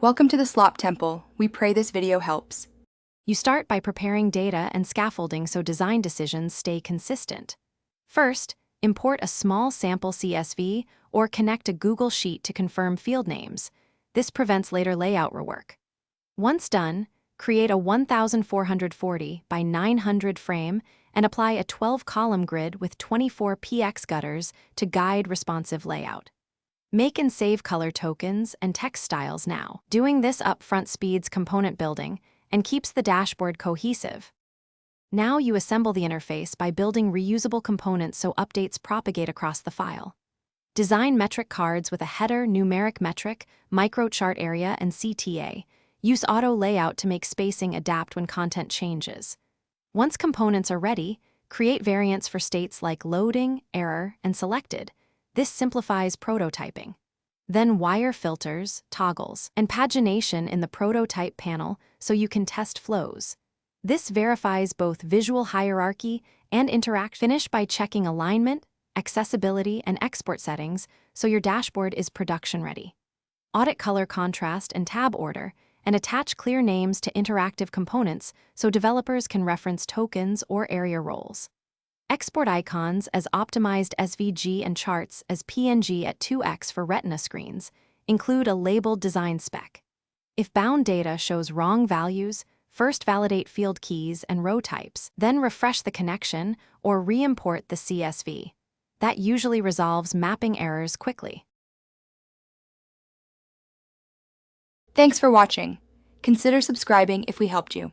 Welcome to the Slop Temple. We pray this video helps. You start by preparing data and scaffolding so design decisions stay consistent. First, import a small sample CSV or connect a Google Sheet to confirm field names. This prevents later layout rework. Once done, create a 1440 by 900 frame and apply a 12-column grid with 24 px gutters to guide responsive layout. Make and save color tokens and text styles now. Doing this upfront speeds component building and keeps the dashboard cohesive. Now you assemble the interface by building reusable components so updates propagate across the file. Design metric cards with a header, numeric metric, microchart area, and CTA. Use auto layout to make spacing adapt when content changes. Once components are ready, create variants for states like loading, error, and selected. This simplifies prototyping. Then wire filters, toggles, and pagination in the prototype panel so you can test flows. This verifies both visual hierarchy and interaction. Finish by checking alignment, accessibility, and export settings so your dashboard is production ready. Audit color contrast and tab order, and attach clear names to interactive components so developers can reference tokens or area roles. Export icons as optimized SVG and charts as PNG at 2x for Retina screens. Include a labeled design spec. If bound data shows wrong values, first validate field keys and row types, then refresh the connection or re-import the CSV. That usually resolves mapping errors quickly. Thanks for watching. Consider subscribing if we helped you.